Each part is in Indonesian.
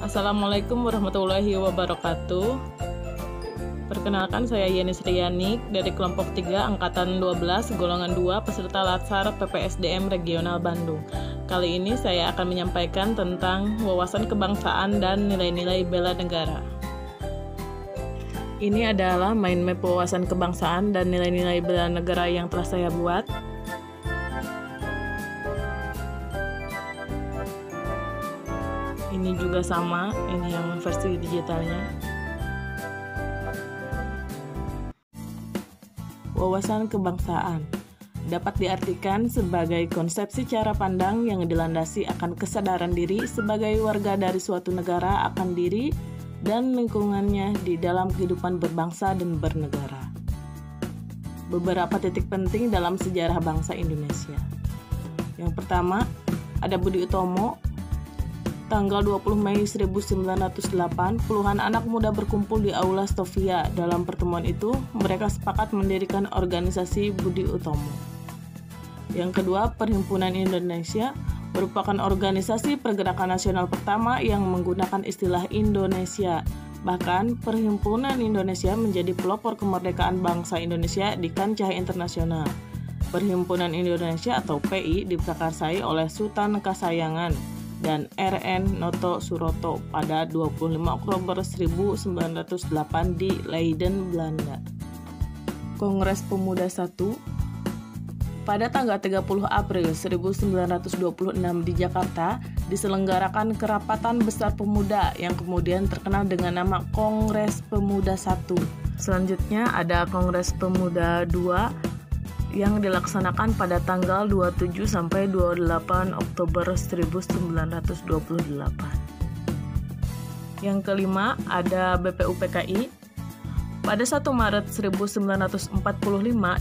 Assalamualaikum warahmatullahi wabarakatuh. Perkenalkan, saya Yeni Sriani dari kelompok 3 angkatan 12 golongan 2 peserta Latsar PPSDM Regional Bandung. Kali ini saya akan menyampaikan tentang wawasan kebangsaan dan nilai-nilai bela negara. Ini adalah mind map wawasan kebangsaan dan nilai-nilai bela negara yang telah saya buat. Ini juga sama, ini yang versi digitalnya. Wawasan kebangsaan dapat diartikan sebagai konsepsi cara pandang yang dilandasi akan kesadaran diri sebagai warga dari suatu negara akan diri dan lingkungannya di dalam kehidupan berbangsa dan bernegara. Beberapa titik penting dalam sejarah bangsa Indonesia. Yang pertama, ada Budi Utomo. Tanggal 20 Mei 1908, puluhan anak muda berkumpul di Aula Sofia. Dalam pertemuan itu, mereka sepakat mendirikan organisasi Budi Utomo. Yang kedua, Perhimpunan Indonesia merupakan organisasi pergerakan nasional pertama yang menggunakan istilah Indonesia. Bahkan, Perhimpunan Indonesia menjadi pelopor kemerdekaan bangsa Indonesia di kancah internasional. Perhimpunan Indonesia atau PI diprakarsai oleh Sultan Kasayangan dan R.N. Noto Suroto pada 25 Oktober 1908 di Leiden, Belanda. Kongres Pemuda I pada tanggal 30 April 1926 di Jakarta diselenggarakan Kerapatan Besar Pemuda yang kemudian terkenal dengan nama Kongres Pemuda I. Selanjutnya ada Kongres Pemuda II yang dilaksanakan pada tanggal 27 sampai 28 Oktober 1928. Yang kelima ada BPUPKI. Pada 1 Maret 1945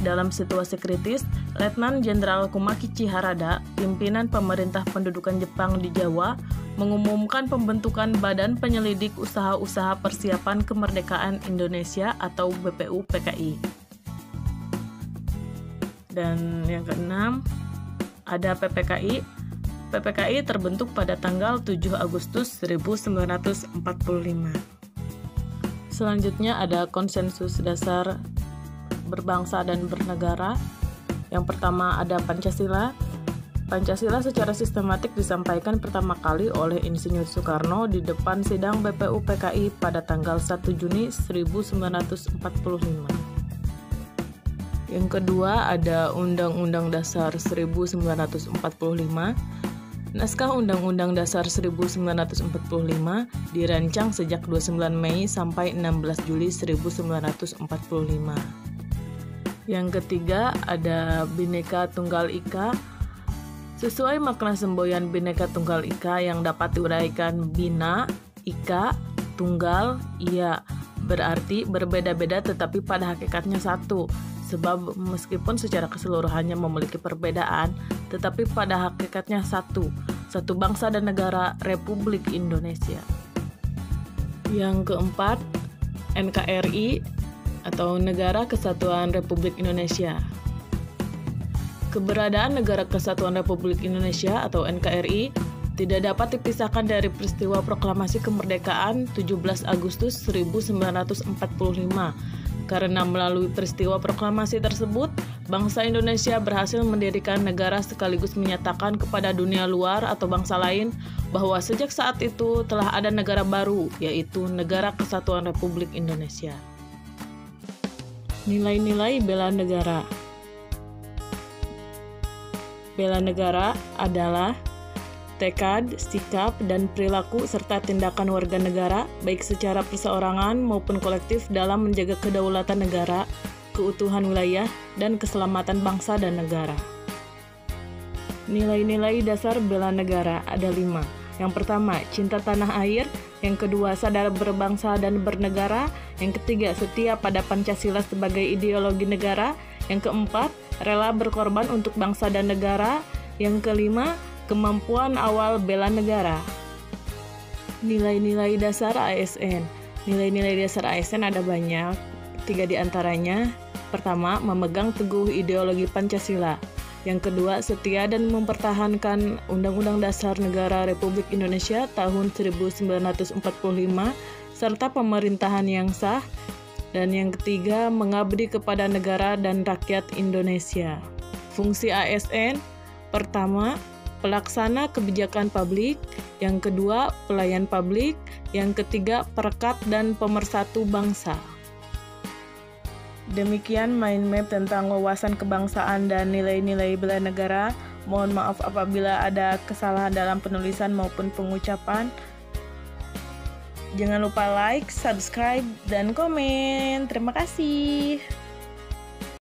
dalam situasi kritis, Letnan Jenderal Kumakichi Harada, pimpinan pemerintah pendudukan Jepang di Jawa, mengumumkan pembentukan Badan Penyelidik Usaha-Usaha Persiapan Kemerdekaan Indonesia atau BPUPKI. Dan yang keenam, ada PPKI. PPKI terbentuk pada tanggal 7 Agustus 1945. Selanjutnya ada konsensus dasar berbangsa dan bernegara. Yang pertama ada Pancasila. Pancasila secara sistematik disampaikan pertama kali oleh Insinyur Soekarno di depan sidang BPUPKI pada tanggal 1 Juni 1945. Yang kedua ada Undang-Undang Dasar 1945. Naskah Undang-Undang Dasar 1945 dirancang sejak 29 Mei sampai 16 Juli 1945. Yang ketiga ada Bhinneka Tunggal Ika. Sesuai makna semboyan Bhinneka Tunggal Ika yang dapat diuraikan Bina, Ika, Tunggal, Ia, berarti berbeda-beda tetapi pada hakikatnya satu. Sebab meskipun secara keseluruhannya memiliki perbedaan, tetapi pada hakikatnya satu bangsa dan negara Republik Indonesia. Yang keempat, NKRI atau Negara Kesatuan Republik Indonesia. Keberadaan Negara Kesatuan Republik Indonesia atau NKRI tidak dapat dipisahkan dari peristiwa proklamasi kemerdekaan 17 Agustus 1945. Karena melalui peristiwa proklamasi tersebut, bangsa Indonesia berhasil mendirikan negara sekaligus menyatakan kepada dunia luar atau bangsa lain bahwa sejak saat itu telah ada negara baru, yaitu Negara Kesatuan Republik Indonesia. Nilai-nilai bela negara. Bela negara adalah tekad, sikap, dan perilaku serta tindakan warga negara, baik secara perseorangan maupun kolektif dalam menjaga kedaulatan negara, keutuhan wilayah, dan keselamatan bangsa dan negara. Nilai-nilai dasar bela negara ada 5. Yang pertama, cinta tanah air. Yang kedua, sadar berbangsa dan bernegara. Yang ketiga, setia pada Pancasila sebagai ideologi negara. Yang keempat, rela berkorban untuk bangsa dan negara. Yang kelima, kemampuan awal bela negara. Nilai-nilai dasar ASN. Nilai-nilai dasar ASN ada banyak, 3 di antaranya. Pertama, memegang teguh ideologi Pancasila. Yang kedua, setia dan mempertahankan Undang-Undang Dasar Negara Republik Indonesia tahun 1945 serta pemerintahan yang sah. Dan yang ketiga, mengabdi kepada negara dan rakyat Indonesia. Fungsi ASN, pertama, pelaksana kebijakan publik, yang kedua, pelayan publik, yang ketiga, perekat dan pemersatu bangsa. Demikian mind map tentang wawasan kebangsaan dan nilai-nilai bela negara. Mohon maaf apabila ada kesalahan dalam penulisan maupun pengucapan. Jangan lupa like, subscribe, dan komen. Terima kasih.